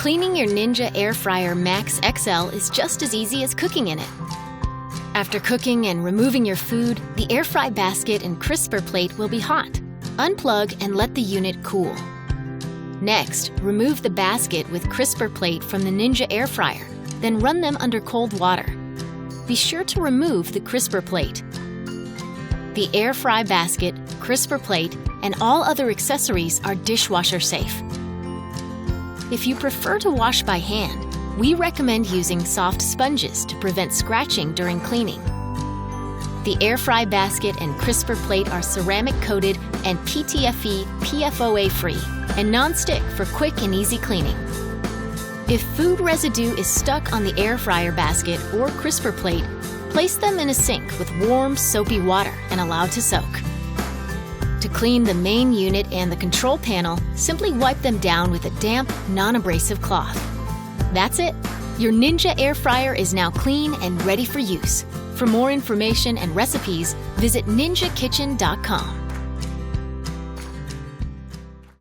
Cleaning your Ninja Air Fryer Max XL is just as easy as cooking in it. After cooking and removing your food, the air fry basket and crisper plate will be hot. Unplug and let the unit cool. Next, remove the basket with crisper plate from the Ninja Air Fryer, then run them under cold water. Be sure to remove the crisper plate. The air fry basket, crisper plate, and all other accessories are dishwasher safe. If you prefer to wash by hand, we recommend using soft sponges to prevent scratching during cleaning. The air fry basket and crisper plate are ceramic coated and PTFE PFOA free and non-stick for quick and easy cleaning. If food residue is stuck on the air fryer basket or crisper plate, place them in a sink with warm, soapy water and allow to soak. To clean the main unit and the control panel, simply wipe them down with a damp, non-abrasive cloth. That's it! Your Ninja Air Fryer is now clean and ready for use. For more information and recipes, visit ninjakitchen.com.